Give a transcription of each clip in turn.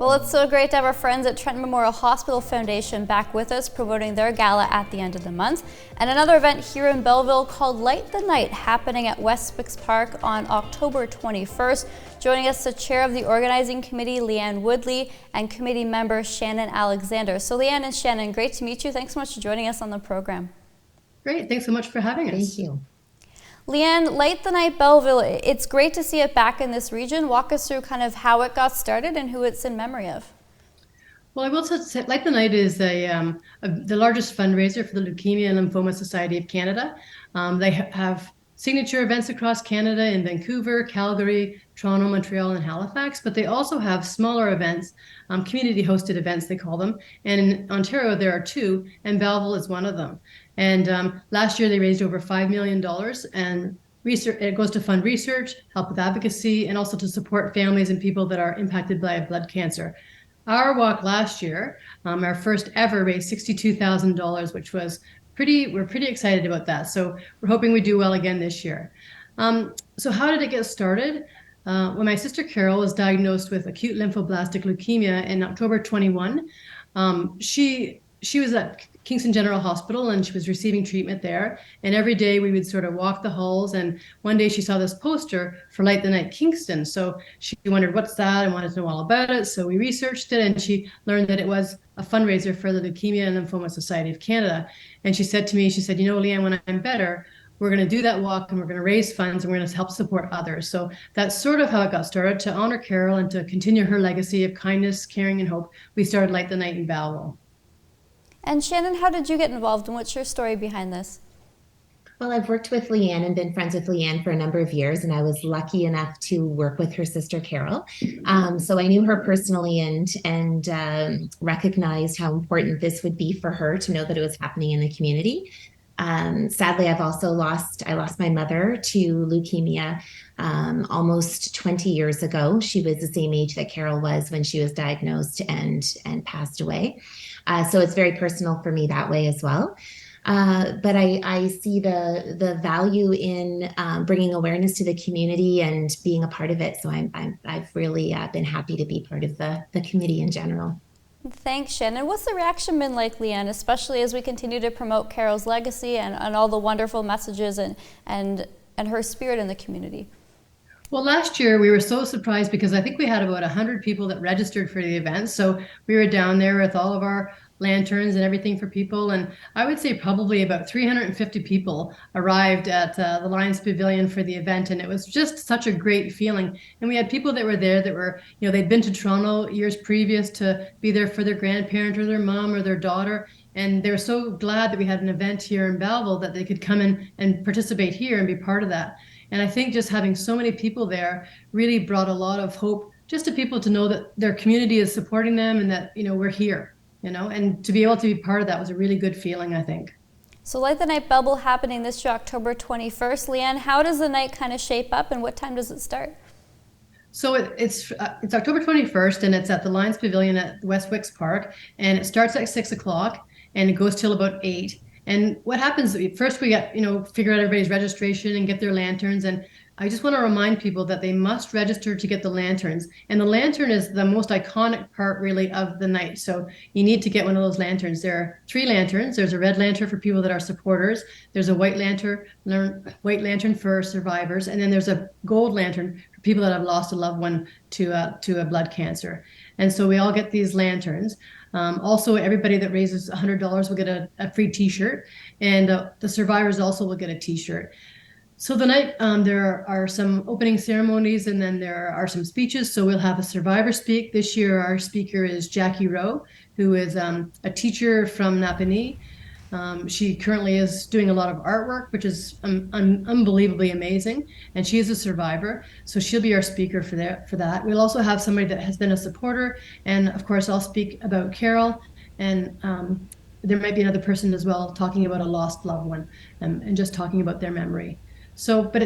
Well, it's so great to have our friends at Trenton Memorial Hospital Foundation back with us, promoting their gala at the end of the month. And another event here in Belleville called Light the Night, happening at Westwick's Park on October 21st. Joining us, the chair of the organizing committee, Leanne Woodley, and committee member Shannon Alexander. So Lianne and Shannon, great to meet you. Thanks so much for joining us on the program. Great, thanks so much for having us. Thank you. Leanne, Light the Night Belleville, it's great to see it back in this region. Walk us through kind of how it got started and who it's in memory of. Well, I will say Light the Night is the largest fundraiser for the Leukemia and Lymphoma Society of Canada. They have signature events across Canada in Vancouver, Calgary, Toronto, Montreal, and Halifax, but they also have smaller events, community-hosted events, they call them. And in Ontario, there are two, and Belleville is one of them. And last year, they raised over $5 million, and it goes to fund research, help with advocacy, and also to support families and people that are impacted by blood cancer. Our walk last year, our first ever, raised $62,000, which was we're pretty excited about that. So we're hoping we do well again this year. So how did it get started? When my sister Carol was diagnosed with acute lymphoblastic leukemia in October 21, she was at Kingston General Hospital and she was receiving treatment there. And every day we would sort of walk the halls. And one day she saw this poster for Light the Night Kingston. So she wondered, what's that? And wanted to know all about it. So we researched it and she learned that it was a fundraiser for the Leukemia and Lymphoma Society of Canada. And she said to me, you know, Leanne, when I'm better, we're going to do that walk and we're going to raise funds and we're going to help support others. So that's sort of how it got started. To honor Carol and to continue her legacy of kindness, caring, and hope, we started Light the Night in Belleville. And Shannon, how did you get involved and what's your story behind this? Well, I've worked with Leanne and been friends with Leanne for a number of years, and I was lucky enough to work with her sister Carol. So I knew her personally and recognized how important this would be for her to know that it was happening in the community. Sadly, I lost my mother to leukemia almost 20 years ago. She was the same age that Carol was when she was diagnosed and passed away. So it's very personal for me that way as well. But I see the value in bringing awareness to the community and being a part of it. So I've really been happy to be part of the committee in general. Thanks, Shannon. What's the reaction been like, Leanne, especially as we continue to promote Carol's legacy and all the wonderful messages and her spirit in the community? Well, last year we were so surprised because I think we had about 100 people that registered for the event. So we were down there with all of our lanterns and everything for people. And I would say probably about 350 people arrived at the Lions Pavilion for the event. And it was just such a great feeling. And we had people that were there that were, you know, they'd been to Toronto years previous to be there for their grandparent or their mom or their daughter. And they were so glad that we had an event here in Belleville that they could come in and participate here and be part of that. And I think just having so many people there really brought a lot of hope just to people to know that their community is supporting them and that, you know, we're here, you know, and to be able to be part of that was a really good feeling, I think. So Light the Night Belleville happening this year, October 21st. Leanne, how does the night kind of shape up and what time does it start? So it's October 21st and it's at the Lions Pavilion at Westwick's Park, and it starts at 6 o'clock and it goes till about 8. And what happens, first we get, you know, figure out everybody's registration and get their lanterns. And I just want to remind people that they must register to get the lanterns. And the lantern is the most iconic part really of the night. So you need to get one of those lanterns. There are 3 lanterns. There's a red lantern for people that are supporters. There's a white lantern for survivors. And then there's a gold lantern for people that have lost a loved one to a blood cancer. And so we all get these lanterns. Also, everybody that raises $100 will get a free t-shirt, and the survivors also will get a t-shirt. So the night, there are some opening ceremonies, and then there are some speeches. So we'll have a survivor speak. This year, our speaker is Jackie Rowe, who is a teacher from Napanee. She currently is doing a lot of artwork, which is unbelievably amazing, and she is a survivor, so she'll be our speaker for that. We'll also have somebody that has been a supporter, and of course I'll speak about Carol, and there might be another person as well talking about a lost loved one, and just talking about their memory. So, but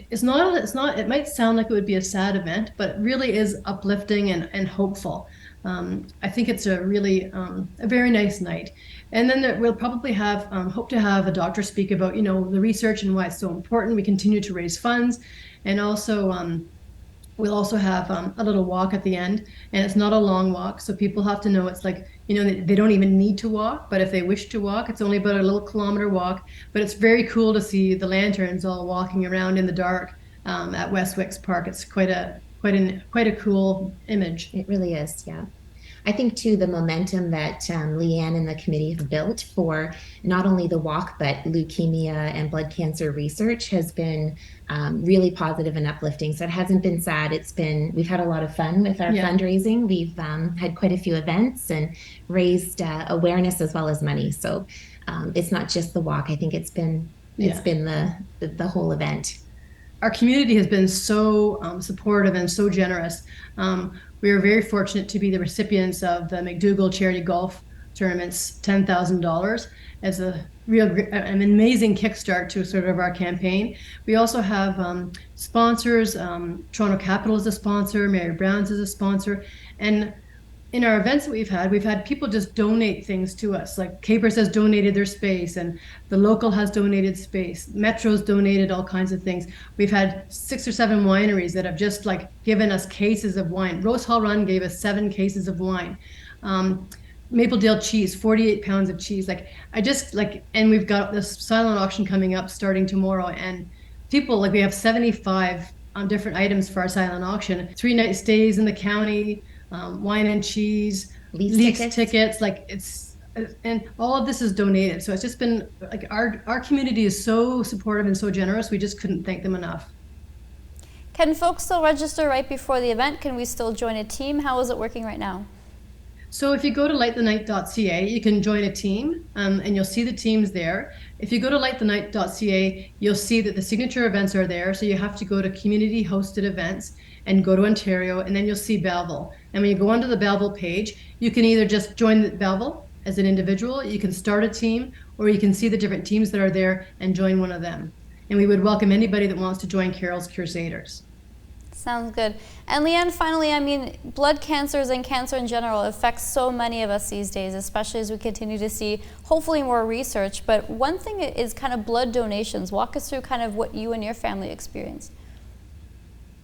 it might sound like it would be a sad event, but it really is uplifting and hopeful. I think it's a really a very nice night. And then we'll probably have hope to have a doctor speak about, you know, the research and why it's so important. We continue to raise funds, and also We'll also have a little walk at the end, and it's not a long walk, so people have to know it's like, they don't even need to walk, but if they wish to walk, it's only about a little kilometer walk. But it's very cool to see the lanterns all walking around in the dark at West Wicks Park. It's quite a cool image. It really is, yeah. I think too the momentum that Lianne and the committee have built for not only the walk but leukemia and blood cancer research has been really positive and uplifting. So it hasn't been sad. We've had a lot of fun with our fundraising. We've had quite a few events and raised awareness as well as money. So it's not just the walk. I think it's been the whole event. Our community has been so supportive and so generous. We were very fortunate to be the recipients of the McDougall Charity Golf Tournament's $10,000 as an amazing kickstart to sort of our campaign. We also have sponsors. Toronto Capital is a sponsor, Mary Brown's is a sponsor, and in our events that we've had people just donate things to us. Like Capers has donated their space, and the local has donated space. Metro's donated all kinds of things. We've had 6 or 7 wineries that have just like given us cases of wine. Rose Hall Run gave us 7 cases of wine. Mapledale cheese, 48 pounds of cheese. And we've got this silent auction coming up starting tomorrow, and people, we have 75 different items for our silent auction. 3-night stays in the county, wine and cheese, Leafs tickets, and all of this is donated. So it's just been our community is so supportive and so generous. We just couldn't thank them enough. Can folks still register right before the event? Can we still join a team? How is it working right now? So if you go to lightthenight.ca, you can join a team, and you'll see the teams there. If you go to lightthenight.ca, you'll see that the signature events are there. So you have to go to community hosted events and go to Ontario, and then you'll see Belleville. And when you go onto the Belleville page, you can either just join the Belleville as an individual, you can start a team, or you can see the different teams that are there and join one of them. And we would welcome anybody that wants to join Carol's Crusaders. Sounds good. And Lianne, finally, blood cancers and cancer in general affects so many of us these days, especially as we continue to see hopefully more research. But one thing is kind of blood donations. Walk us through kind of what you and your family experienced.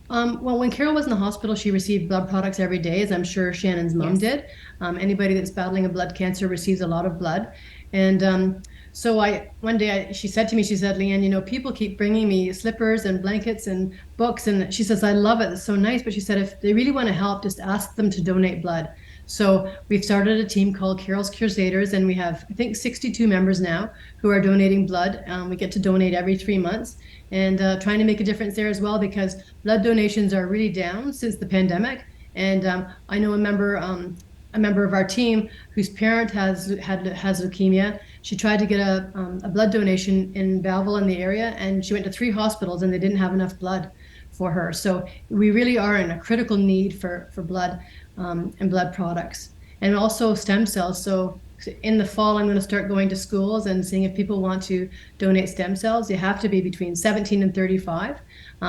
Well, when Carol was in the hospital, she received blood products every day, as I'm sure Shannon's mom did. Anybody that's battling a blood cancer receives a lot of blood. And so one day she said to me, Lianne, people keep bringing me slippers and blankets and books. And she says, I love it. It's so nice. But she said, if they really want to help, just ask them to donate blood. So we've started a team called Carol's Crusaders, and we have, I think, 62 members now who are donating blood. We get to donate every 3 months, and trying to make a difference there as well, because blood donations are really down since the pandemic. And I know a member of our team whose parent has leukemia. She tried to get a blood donation in Belleville in the area, and she went to 3 hospitals and they didn't have enough blood for her. So we really are in a critical need for blood and blood products, and also stem cells. So in the fall, I'm going to start going to schools and seeing if people want to donate stem cells. You have to be between 17 and 35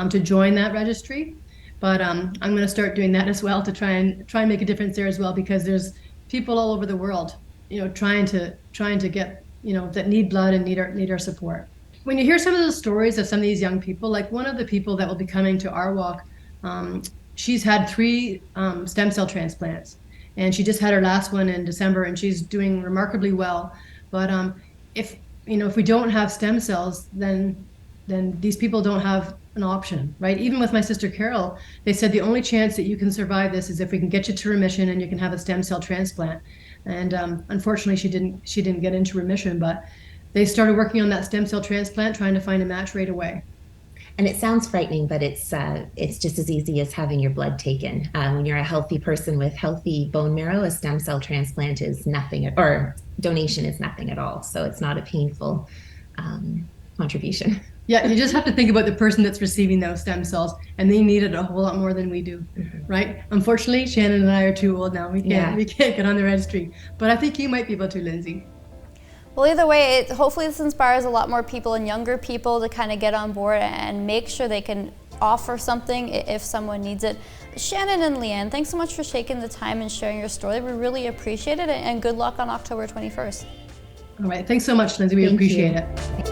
to join that registry. But I'm going to start doing that as well to try and make a difference there as well, because there's people all over the world, trying to get, that need blood and need our support. When you hear some of the stories of some of these young people, like one of the people that will be coming to our walk, she's had 3 stem cell transplants, and she just had her last one in December, and she's doing remarkably well. But if we don't have stem cells, then these people don't have an option, right? Even with my sister Carol, they said the only chance that you can survive this is if we can get you to remission and you can have a stem cell transplant. And unfortunately, she didn't get into remission, but they started working on that stem cell transplant, trying to find a match right away. And it sounds frightening, but it's just as easy as having your blood taken. When you're a healthy person with healthy bone marrow, a stem cell transplant is nothing, or donation is nothing at all. So it's not a painful contribution. Yeah, you just have to think about the person that's receiving those stem cells, and they need it a whole lot more than we do, right? Unfortunately, Shannon and I are too old now. We can't get on the registry, but I think you might be able to, Lindsey. Well, either way, hopefully this inspires a lot more people and younger people to kind of get on board and make sure they can offer something if someone needs it. Shannon and Lianne, thanks so much for taking the time and sharing your story. We really appreciate it, and good luck on October 21st. All right, thanks so much, Lindsey. We appreciate it.